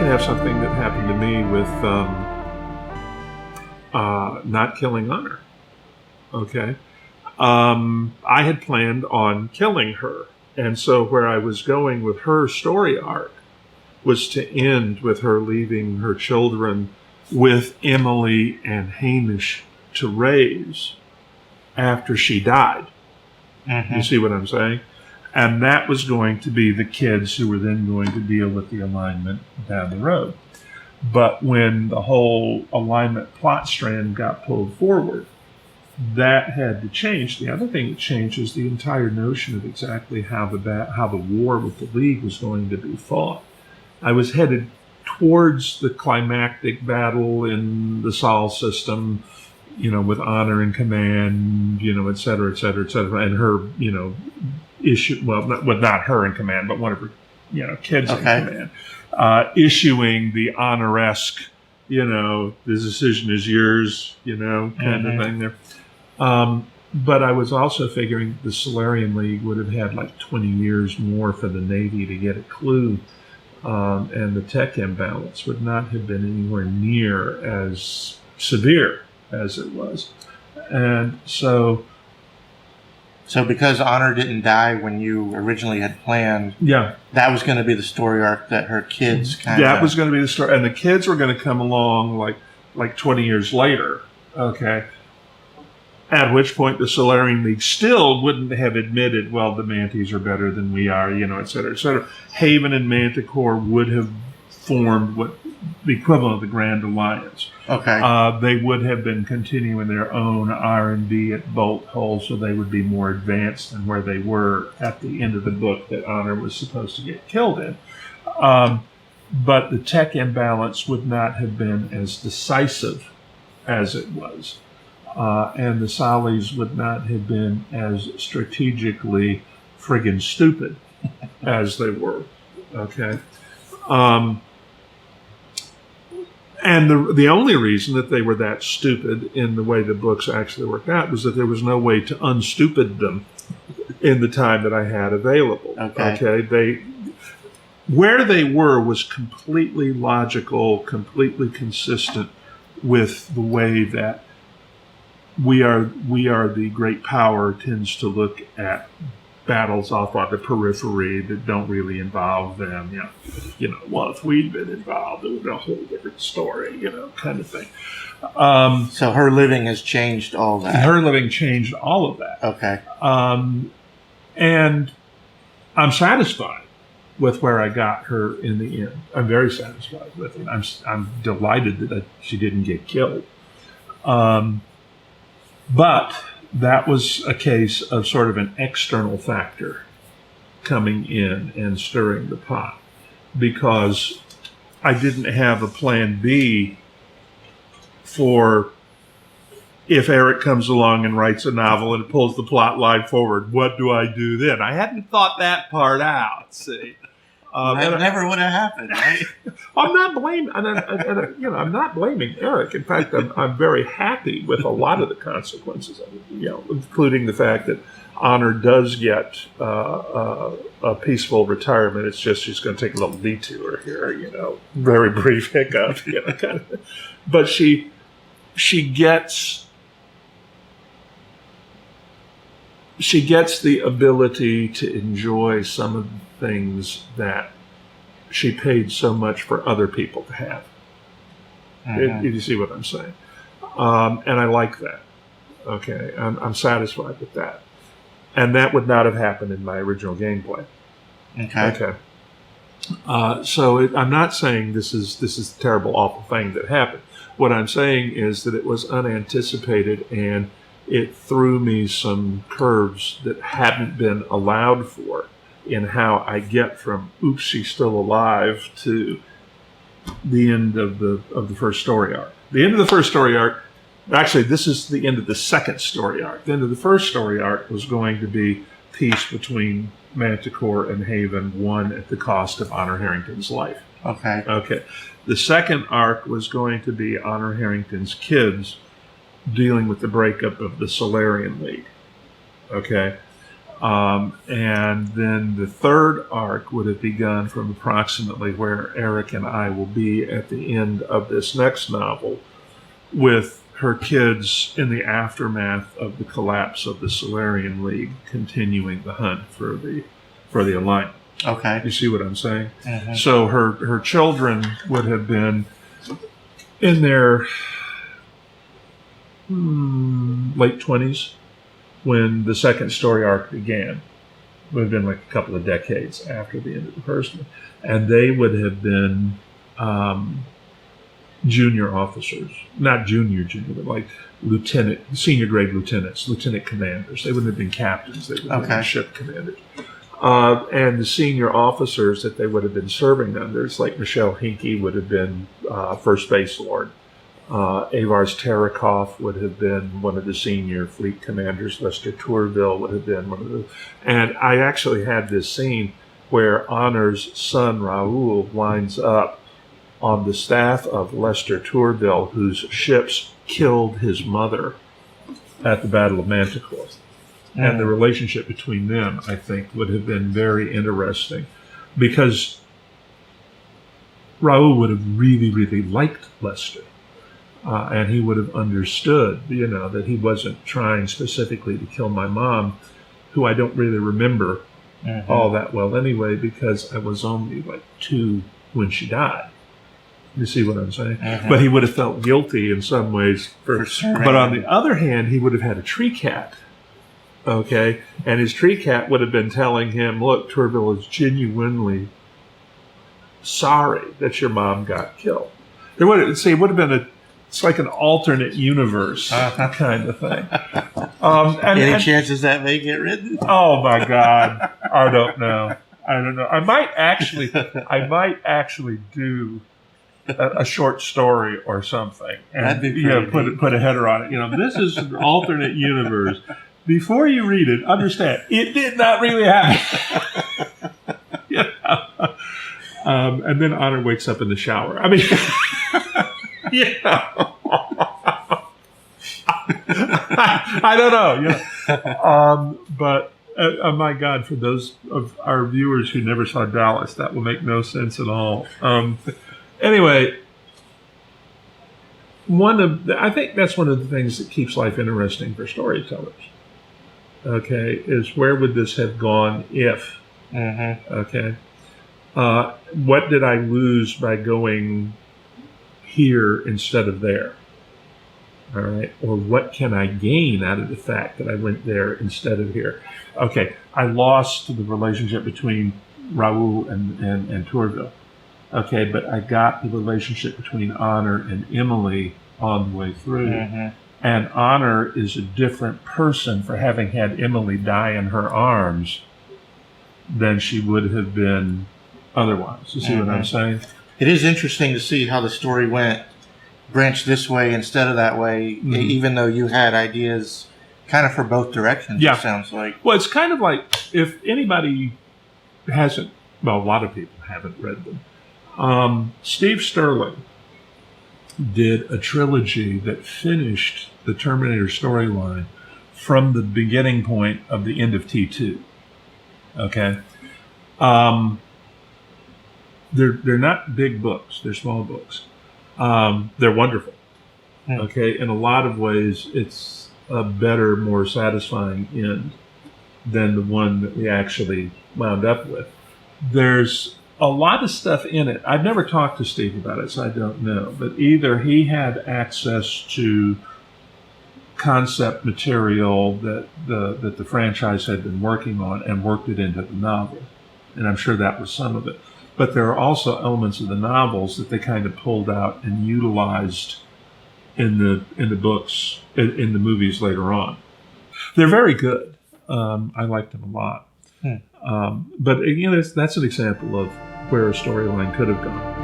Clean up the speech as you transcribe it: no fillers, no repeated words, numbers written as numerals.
can have something that happened to me with not killing Honor. Okay. I had planned on killing her. And so where I was going with her story arc was to end with her leaving her children with Emily and Hamish to raise after she died. Mm-hmm. You see what I'm saying? And that was going to be the kids who were then going to deal with the alignment down the road. But when the whole alignment plot strand got pulled forward, that had to change. The other thing that changed is the entire notion of exactly how the war with the League was going to be fought. I was headed towards the climactic battle in the Sol system, with Honor in command, et cetera, et cetera, et cetera, and her, issue. Well, not her in command, but one of her, kids in command, issuing the Honor-esque, the decision is yours, kind of thing there. But I was also figuring the Solarian League would have had like 20 years more for the Navy to get a clue, and the tech imbalance would not have been anywhere near as severe as it was. And so because Honor didn't die when you originally had planned, that was going to be the story arc that her kids kind of... That was going to be the story. And the kids were going to come along like 20 years later, okay? At which point the Solarian League still wouldn't have admitted, well, the Manties are better than we are, et cetera, et cetera. Haven and Manticore would have formed what the equivalent of the Grand Alliance. Okay. They would have been continuing their own R&D at Bolt Hole, so they would be more advanced than where they were at the end of the book that Honor was supposed to get killed in. But the tech imbalance would not have been as decisive as it was. And the Solis would not have been as strategically friggin' stupid as they were. Okay. And the only reason that they were that stupid in the way the books actually worked out was that there was no way to unstupid them in the time that I had available. Okay. Where they were was completely logical, completely consistent with the way that we are the great power tends to look at battles off on the periphery that don't really involve them. Well, if we'd been involved, it would be a whole different story, kind of thing. So her living has changed all that. Her living changed all of that. Okay. And I'm satisfied with where I got her in the end. I'm very satisfied with it. I'm delighted that she didn't get killed. But that was a case of sort of an external factor coming in and stirring the pot, because I didn't have a plan B for if Eric comes along and writes a novel and pulls the plot line forward, what do I do then? I hadn't thought that part out, see. That never would have happened, right? I'm not blaming, I'm not blaming Eric. In fact, I'm very happy with a lot of the consequences of it, including the fact that Honor does get a peaceful retirement. It's just she's going to take a little detour here, very brief hiccup, kind of. But she gets the ability to enjoy some of the things that she paid so much for other people to have. Mm-hmm. You see what I'm saying? And I like that. Okay, I'm satisfied with that. And that would not have happened in my original gameplay. Okay. So I'm not saying this is a terrible, awful thing that happened. What I'm saying is that it was unanticipated, and it threw me some curves that hadn't been allowed for in how I get from oops, she's still alive to the end of the first story arc. The end of the first story arc, actually, this is the end of the second story arc. The end of the first story arc was going to be peace between Manticore and Haven, won at the cost of Honor Harrington's life. Okay. The second arc was going to be Honor Harrington's kids dealing with the breakup of the Solarian League. Okay. And then the third arc would have begun from approximately where Eric and I will be at the end of this next novel, with her kids in the aftermath of the collapse of the Solarian League, continuing the hunt for the alignment. Okay. You see what I'm saying? Mm-hmm. So her children would have been in their late 20s when the second story arc began. It would have been like a couple of decades after the end of the first one. And they would have been junior officers. Not junior, but like senior grade lieutenants, lieutenant commanders. They wouldn't have been captains. They would have been ship commanders. And the senior officers that they would have been serving under, it's like Michelle Hinkey would have been First Base Lord. Avars Terekhov would have been one of the senior fleet commanders. Lester Tourville would have been one of the... And I actually had this scene where Honor's son, Raoul, winds up on the staff of Lester Tourville, whose ships killed his mother at the Battle of Manticore. And the relationship between them, I think, would have been very interesting, because Raoul would have really, really liked Lester. And he would have understood, that he wasn't trying specifically to kill my mom, who I don't really remember all that well anyway, because I was only like 2 when she died. You see what I'm saying? But he would have felt guilty in some ways. For sure. But on the other hand, he would have had a tree cat. Okay? And his tree cat would have been telling him, look, Tourville is genuinely sorry that your mom got killed. It would have been it's like an alternate universe kind of thing. Any chances that may get written? Oh my God. I don't know. I might actually do a short story or something, and that'd be pretty put a header on it. This is an alternate universe. Before you read it, understand it did not really happen. And then Honor wakes up in the shower. I mean, I don't know. But my God, for those of our viewers who never saw Dallas, that will make no sense at all. Anyway, I think that's one of the things that keeps life interesting for storytellers. Okay, is where would this have gone if? Okay, what did I lose by going here instead of there? All right, or what can I gain out of the fact that I went there instead of here? Okay, I lost the relationship between Raoul and Tourville. Okay, but I got the relationship between Honor and Emily on the way through. And Honor is a different person for having had Emily die in her arms than she would have been otherwise. You see what I'm saying? It is interesting to see how the story went, branched this way instead of that way, even though you had ideas kind of for both directions, it sounds like. Well, it's kind of like, if anybody hasn't, well, a lot of people haven't read them. Steve Sterling did a trilogy that finished the Terminator storyline from the beginning point of the end of T2. Okay? They're not big books. They're small books. They're wonderful. Okay? In a lot of ways, it's a better, more satisfying end than the one that we actually wound up with. There's a lot of stuff in it. I've never talked to Steve about it, so I don't know. But either he had access to concept material that the franchise had been working on and worked it into the novel. And I'm sure that was some of it. But there are also elements of the novels that they kind of pulled out and utilized in the books, in the movies later on. They're very good. I liked them a lot. But again, that's an example of where a storyline could have gone.